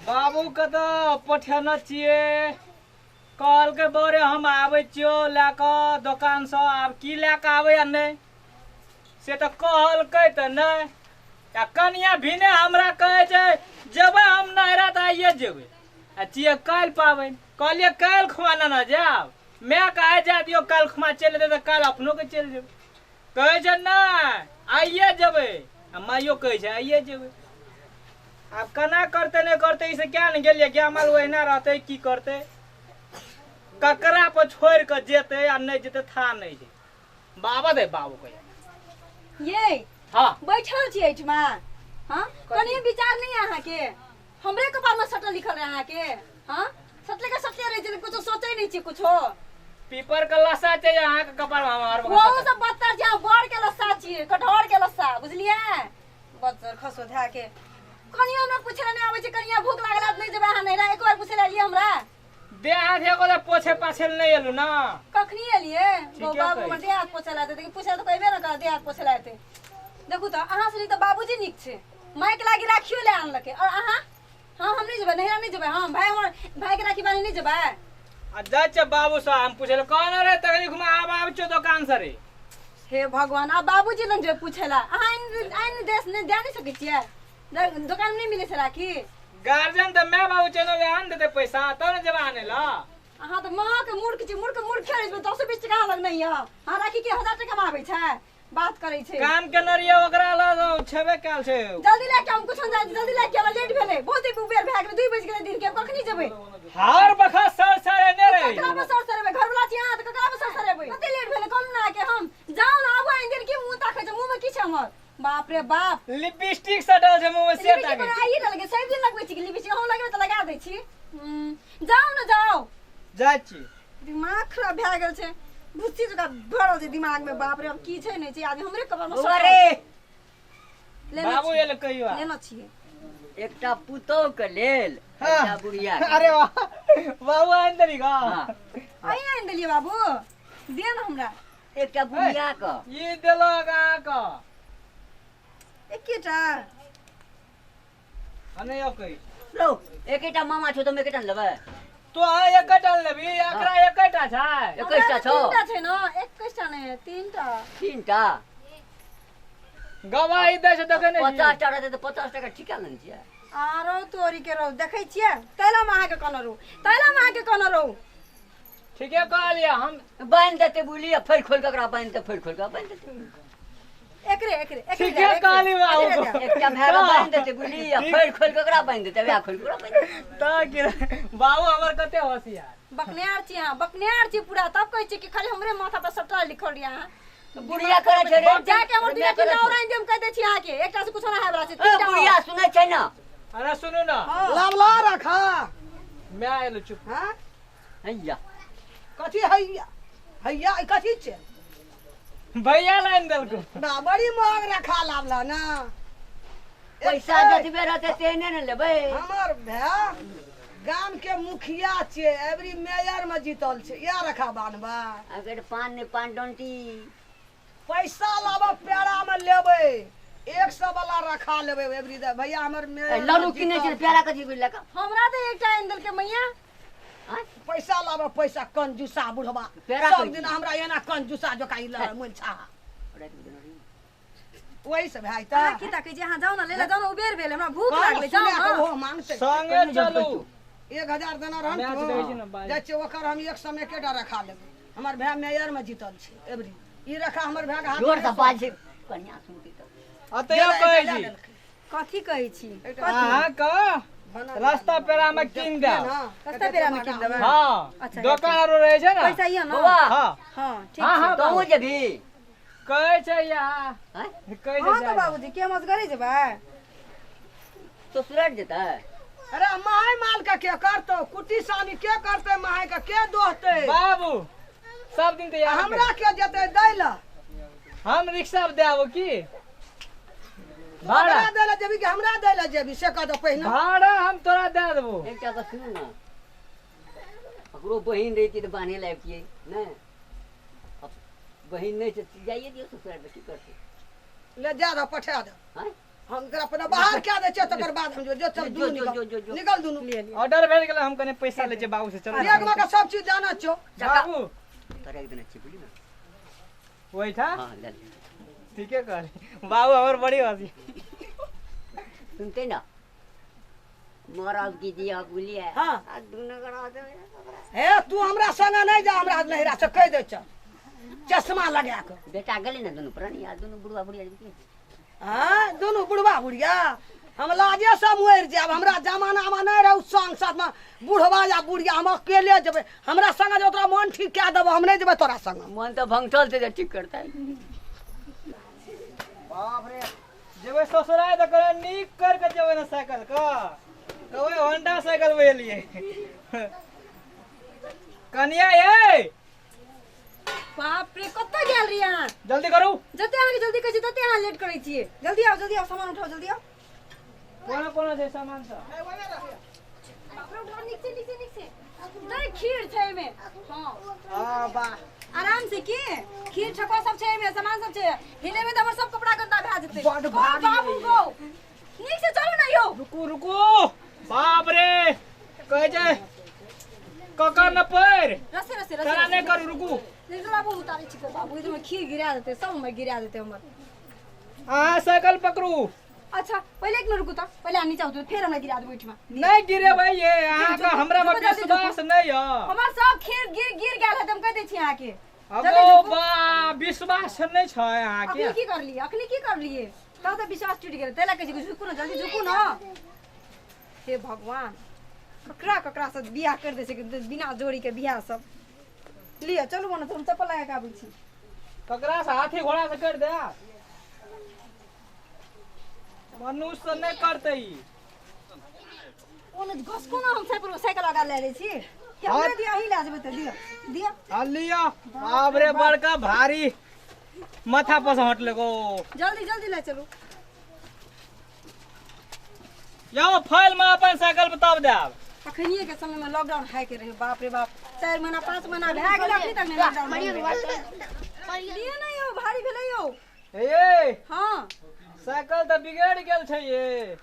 बाबू के तो पठेना चाहिए। कल के बोरे हम आवे छियो लेके दुकान से। अब की लेके आवे या नहीं से तो कहल के त नहीं। या कनिया भिने हमरा कहे छे जेबे हम नहरा त आइए जेबे। आ छिए कल पावे कहलिए कल खुआना न जाओ। मैं कहे जा दियो कल खुमा चल दे त कल अपनो के चल जेबे। कहे छे नहीं आइए जेबे। माइयो कहे छे आइए जेबे। अब कना करते नहीं करते इसे क्या नहीं गेलिए क्या माल वहीना रहते की करते। ककरा पर छोड़ के जेते या नहीं जेते था नहीं जे। बाबा दे बाबू कहे ये हाँ बैठल छी एठमा। हां कनी विचार नहीं अहाँ के हमरे कपाल में सटल लिखल है अहाँ के। हां सटले के सटले रह जे कुछ सोचे नहीं छी कुछो। पीपर का लस्सा चाहिए यहाँ का कपाल हमार वो सब बत्तर जा बड़ के लस्सा छी कटहर के लस्सा बुझलिए। बत्तर खसो धा के कनिया हमरा पूछले नहीं आवे छै कनिया भूख लागला नहीं जेबे अहाँ नहीं रहा एक बार पूछले लिए हमरा। दे हाथ एगो ले पोछे पाछे नहीं एलु ना। कखनी एलिए बाबू हमर दे हाथ पोछे लाते कि पूछे तो कहबे ना कर दे हाथ पोछे लाते। देखू तो अहाँ से तो बाबूजी निक छे माइक लागी राखियो ले आनलके और अहाँ हां हम नहीं जेबे नहिरा नहीं जेबे। हां भाई हमर भाई के राखी बानी नहीं जेबे। आ जा छ बाबू सा हम पूछले कौन रे तकनी घुमा आब छ दुकान से रे। हे भगवान आ बाबूजी लंग जे पूछेला अहाँ इन देश ने जानि सके छियै दुकान में नहीं मिले छै राखी। गार्जियन त मैं बाबू चनो ले आन देते पैसा तो न जब आने ला। अहाँ तो मां के मूर्ख छी मूर्ख खेलै छै 10-20 टका लग नहीं है। हां राखी के 1000 टका में आबै छै बात करे छै। काम के नरिया ओकरा ला छबे काल छै। जल्दी लेके हम कुछ जा जल्दी लेके आवा लेट भेले बहुत ही बेर भए गेलै 2 बज गेलै दिन के कखनी जेबै। हार बखा सर सर ने रे ककरा पर सर सरेबै घर वाला छी अहाँ त ककरा पर सर सरेबै कते लेट भेले कोन ना के हम जाउ ना आबो इन दिन की मुंह ताकै छै मुंह में की छै हमर बाप रे बाप लिपस्टिक सटल छै मुंह में से ताके। लिपस्टिक आइए लगे सब दिन लगबै छी लिपस्टिक हम लगबै त लगा दै छी। जाउ ना जाउ जा छी दिमाग खराब भए गेल छै भुस्सी जका भरल छै दिमाग में बाप रे अब की छै नहीं छै आज हमरे कपाल में अरे बाबू एले कहियो लेना छिए एकटा पुतौ के लेल एकटा बुढ़िया के। अरे वाह बाबू आइन दरी का आइए आइन देलिए बाबू दे ना हमरा एकटा बुढ़िया के ये देलो का का एकेटा अने यो कहि लो एकेटा मामा छौ त एकेटा लेबै तो आ एकटा लेबी एकरा एकटा छै 21टा छौ तीनटा छै ना 21टा नहीं तीनटा गवाही दे छै तके नहीं 50 टा रहते त 50 टका ठिका लेन छियै। आरो तोरी के रहो देखै छियै तैला में आके कन रहू ठीके कहलिए हम बांध देते बुलिया फेर खोल के एकरा बांध के फेर खोल के बांध देते एकरे ठीके कहलिए बाबू एकटा भेड़ा बांध देते बुलिया फेर खोल के एकरा बांध देते वे खोल के एकरा बांध देते। त कि बाबू हमर कते होशियार बकनियार छी पूरा तब कहै छी कि खाली हमरे माथा पर सट्टा लिखल रिया बुढ़िया करे छै रे जाके हमर दिया कि नौराइन देम कह दे छी आके एकटा से कुछ ना है बला छै ए बुढ़िया सुनै छै ना। अरे सुनु ना लावला रखा मैं आइलो चुप हां हैया कथी हैया हैया ई कथी छै भैया लाइन देलको ना बड़ी महंग रखा लावला ना पैसा जतबे रहते तेने न लेबै। हमर भाय गाम के मुखिया छै एवरी मेयर में जीतल छै या रखा बानबा अगर पान ने पान डंटी पैसा लाबा पेड़ा में लेबै 100 वाला रखा लेबै एवरी दे भैया हमर मेयर लड़ू किने छै प्यारा कथी बोल लका हमरा त एकटा आइन देल के मैया पैसा लाबा पैसा कंजूसा बुढ़वा पेड़ा सब कहि दिन हमरा एना कंजूसा जो काई ल मन छा वही सब है ता की ताके जे हां जाउ ना ले जाउ ना उबेर भेल हमरा भूख लागले जाउ ना वो मांगते संगे चलू 1000 देना रहन जा छै ओकर हम 100 में केटा रखा लेबै हमर भाई मेयर में जीतल छै एवरी ई रखा हमर भाई के हाथ जोर से बाज छै कन्या सुनती त अतया कहै छी कथी कहै छी हां का रास्ता पेरा में किन दे रास्ता पेरा में किन देबै हां दुकान आरो रहे छै ना पैसा ये ना बाबा हां हां ठीक हां छै हां तू जेबी कहै छै या हैं कहै हां छै तो बाबूजी के मसगरी जेबै तो सुरट जेता अरे माय माल का के करतो कुटी सानी के करते माय का के दोहते बाबू सब दिन तैयार हमरा के जते दैला हम रिक्शा पे देबो की भाड़ा दैला जेबी कि हमरा दैला जेबी से कह दो पहिने भाड़ा हम तोरा दे देबो एकटा त सुन ना ओकरो बहिन रहिती त बान्हे लाबतियै नै बहिन नहीं से जाइए दियो ससुराल में की करते ले जा दो पठा दो हैं हम तेरा अपना बाहर क्या दे छे तकर बाद हम जो चल जो, दू जो, जो, जो। निकल दूनु ऑर्डर भेज गेल हम कने पैसा ले जे बाबू से चल एक में का सब चीज जाना छो बाबू तोरा एक दिन अच्छी बोली ना वही था हाँ ले ठीक है कर बाबू और बड़ी हंसी सुनते ना महाराज की दिया बोली है हाँ। आ दोनों करा दे हे तू हमरा संग नहीं जा हमरा नहिरा से कह दे छ चश्मा लगा के बेटा गले ना दोनों प्राणी आ दोनों बुढ़वा बुढ़िया हां दोनों बुढ़वा बुढ़िया हम लाजे से मर जाब हमरा जमाना में नहीं रहू संग साथ में बुढ़वा या बुढ़िया हम अकेले जबे हमरा संग जो तोरा मन ठीक क्या देबो हम नहीं जेबे तोरा संग मन तो भंगठल से ठीक करता है बाप रे जेबे ससुराल त करे नीक करके जेबे ना साइकिल का कहे होंडा साइकिल ले लिए कनिया ये बाप रे कत्ता गेल री अहाँ जल्दी करू जते अहाँ जल्दी कहै छी तते अहाँ लेट करै छियै जल्दी आओ सामान उठाओ जल्दी आओ कोना कोना छै सामान सब बाप रे उठाओ नीचे नहीं खीर छै एमे हां हां वाह आराम से की खीर ठकुआ सब छै एमे सामान सब छै हिले में त हमर सब कपड़ा गंदा भए जेतै बड़ भारी बाबू गो नीक से चलू ना यौ रुकू बाप रे कहे छै ककर न पैर रसे करा नहीं करू रुकू बाबू उतारे छी बाबू इधर में खीर गिरा देते सब में गिरा देते हमर हां साइकिल पकड़ू अच्छा पहले एक मिनट रुकू त पहले हम नीचे उतर फिर हमरा गिरा देबै इठमा नहीं गिरे भाई ये अहाँ का हमरा में विश्वास नहीं है हमर सब खीर गिर गेल है हम कह दै छी अहाँ के अगो बा विश्वास नहीं छै अहाँ के अखनी की कर लिए तब तो विश्वास टूट गेल तेला कह छी झुकू ना जल्दी झुकू ना हे भगवान ककरा से बियाह कर दे छै बिना जोड़ी के बियाह सब लिया चलू ना तुम चप्पल लगा के आबै छी ककरा से हाथी घोड़ा से कर दे मनुष्य नहीं करते ही ओने घस को ना हम साइकिल लगा ले छी क्या हमरा दिया ही ला जेबै त दिया आ लिया बाप रे बड़का भारी माथा पर से हट लगो जल्दी ले चलू यो फाइल में अपन साइकिल बताब देब अखनिए के समय में लॉकडाउन है के रहे बाप रे बाप 4 महीना 5 महीना भए गेल अखनी तक लॉकडाउन लिए ना यो भारी भेलै यो ए हां साइकिल तो बिगड़ गेल छै ये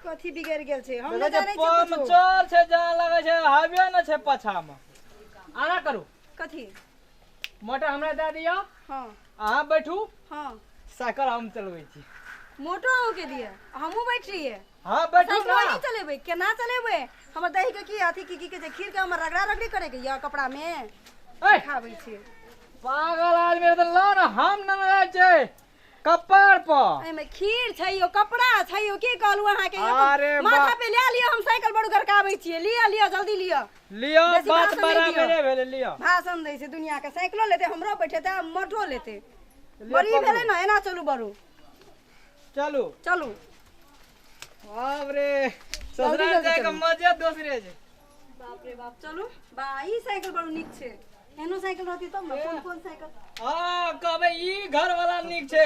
कथी बिगड़ गेल छै हम देखो न जानै छी पंप कुछो चल छै जहां लगे छै हाईवे न छै पछा में आना करू कथी मोटर हमरा दे दियो हां अहाँ बैठू हां साइकिल हम चलबै छी मोटो हो के दिए हमहू बैठ रहिए हां बैठू साइकिल ना नहीं चलेबै केना चलेबै हमर दही के की अथी की के खीर के हमर रगड़ा रगड़ी करे के या कपड़ा में ए खाबै छी पागल आदमी तो ला ना हम न रह छै कपार पर एमे खीर छै यो कपड़ा छै यो की कहलु अहाँ के अरे माथा पे ले लियो हम साइकिल बड़ घर के आबै छियै लियो जल्दी लियो लियो बेसी बात भाषण नहीं दियो। बराबर भेले लियो भाषण दै छै दुनिया के साइकिलो लेते हमरो बैठेते मोटो लेते लियो बड़ी पकड़ू। भेले ना एना चलू बड़ू चलू बाप रे ससुराल जल्दी जाए के चलू। मजे दूसरे छै बाप रे बाप चलू बा ई साइकिल बड़ू निक छै एनो साइकिल रहती तब ना कोन साइकिल हां कहबे ई घर वाला निक छै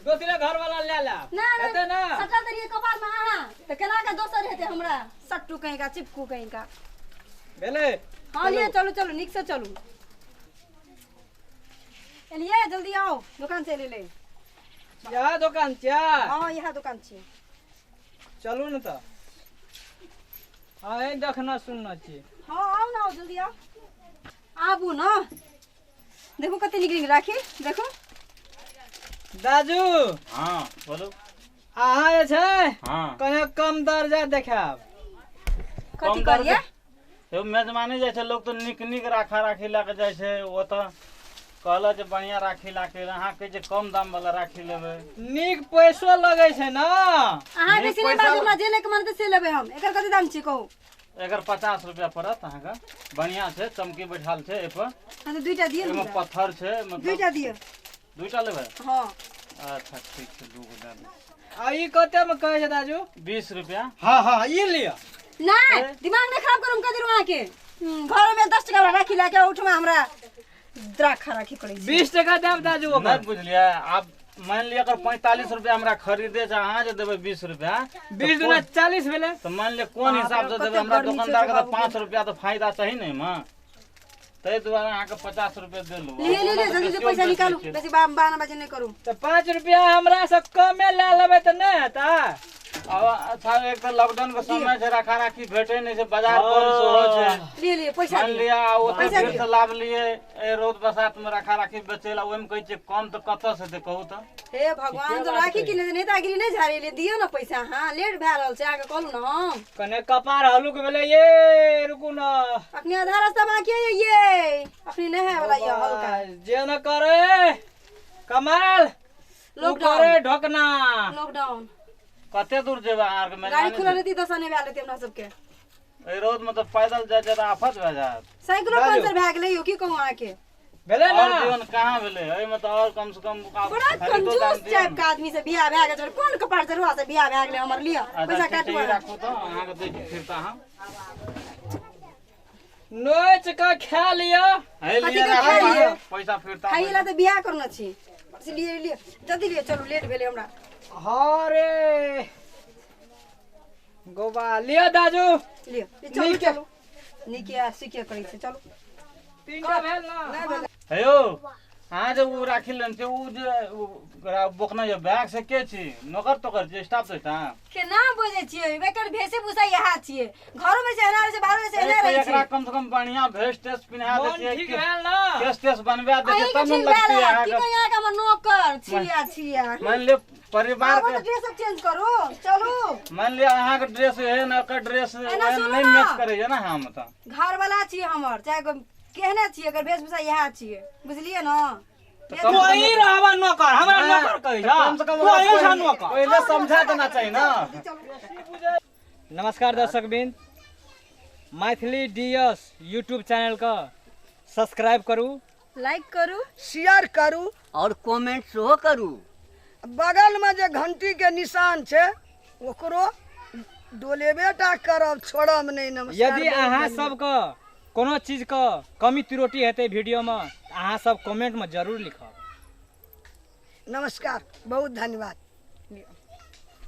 दूसरे घर वाला ले ला ना हेते ना सटा दरिए कपार में आहा त केना का दोसर हेते हमरा सट्टू कहीं का चिपकू कहीं का भेले हां लिए चलू निक से चलू एलिए जल्दी आओ दुकान से ले यहाँ दुकान क्या हां यहाँ दुकान छी चलू न त हां ए देखना सुनना छी हां आओ ना जल्दी आओ आबू ना देखो कते निक राखी देखो दाजू हाँ बोलो अहाँ जे छै हाँ कने कम दर्जा देखाब कथी कम करिए एगो मेजबानी जाइ छै लोग तो निक निक राखी लए के जाइ छै ओ तऽ कहला जे बढ़िया राखी लाके अहाँ के जे कम दाम वाला राखी लेबै नीक पैसो लगे छै ना अहाँ नहीं, बेसी नहीं पैसा- बाजू हमरा जे लेके मन से लेबै हम एकर कते दाम छी कहू एकर 50 रुपया पड़त अहाँके बढ़िया छै चमकी बैठाल छै एहि पर हां तो दुइटा दिए एहिमे ना पत्थर छै मतलब दुइटा दिए दुइटा लेबै हां अच्छा ठीक छै दू गो दे दू आ ई कते में कहै छै दाजू 20 रुपया हां हां ई लियो नहीं दिमाग नहीं खराब करूं कदर वहां के घर में 10 टका राखी लाके उठमा हमरा द्राखा राखी पड़ै छै 20 टका देब दाजू नहीं ओकर बुझलियै आब मान लिअ अगर 45 रुपया हमरा खरीदे छै अहाँ जे देबै 20 रुपया 20 दुना 40 भेले तो मान लिअ कोन हिसाब से कते देबै हमरा गर्मी छै दुकानदार के बाबू। 5 रुपया तो फायदा चाही ने एहिमे तै दुआरे अहाँके 50 रुपया देलू ले जल्दी से पैसा निकालू बेसी बहाना बाजी नहीं करू तो 5 रुपया हमरा से कमे ले लेबै त नहीं हेता अब अच्छा एक तो लॉकडाउन के समय से रखा राखी भेटे नहीं से बाजार बंद सेहो छै ले पैसा मान लिया वो तो फिर से लाभ लिए ए रोड बसात में रखा राखी बेचेला ओइ में कहै छै कम तो कत से ते कहू त हे भगवान तो राखी किने नहीं तागिरी नहीं झारे ले दियो ना पैसा हां लेट भए रहल छै आके कहलू ना हम कने कपार हलुक भेले ये रुकू न अपने आधा रास्ता में के ये अपनी नहीं है वाला ये हल्का जे न करे कमाल लॉकडाउन करे ढोकना लॉकडाउन कते दूर जेबा अहाँ के गाड़ी खुला रहती दसा नहीं भेल रहती हमरा सबके ए रोड में तो पैदल जाय जाय आफत भए जात साइकिलो पंचर भए गेलै यो की कहूं आके भेले और ना जीवन कहाँ भेले एहि में तो और कम से कम बड़ा कंजूस टाइप का आदमी से बियाह भए गेल कोन कपार जरुआ से बियाह भए गेलै हमर लिया पैसा काटू राखू तो अहाँ के देखि फिरता हम नोच का खा लिया है कथी लिया के खाइ राखू लिया? पैसा फिरता खाइला त बियाह करना छी इसलिए लिए जल्दी लिए चलो लेट भेले हमरा अरे गोबा लिया दाजू लिए चलो चलो निके सिके करै छै चलो तीनटा भेल ना नहीं भेले हे यौ अहाँ जे उ राखी लेन छै उ जे बोकना जे बैग से के छी नौकर तोकर जे स्टाफ छै ता के नाम बुझे छियै एकर भेसे भूसा यहा छियै घरो में से एना से बाहर में से एना रहै एकरा छै कम से कम बढ़िया भेस्ट टेस्ट पिन्हा मन देतियै ठीक कि भेल ना केस टेस्ट बनवा देतियै अहीं तब के न ठीक लगतियै भेल अहाँ की के कहिया के हमर नौकर छिया मान लियो परिवार आबो के तो ड्रेस सब चेंज करो चलो मान लियो अहाँ के ड्रेस है ना ओकर ड्रेस एना सुनू नहीं ना। मैच करे ना हम त घर वाला छियै हमर चाहे केहने छियै एकर वेशभूषा यहा छियै बुझलियै ना कोई रहबा नौकर हमरा नौकर कहै छ कम से कम कोई छ नौकर पहले समझा देना चाहिए ना नमस्कार दर्शकबिन मैथिली डीएस यूट्यूब चैनल का सब्सक्राइब करू लाइक करू शेयर करू और कमेंट सेहो करू बगल में जे घंटी के निशान छै ओकरो डोलेबेटा करब छोड़ब नहीं। नमस्कार यदि अहाँ सबके कोनो चीज का कमी त्रुटि हेतै वीडियो में अहाँ सब कमेंट में जरूर लिखब। नमस्कार बहुत धन्यवाद।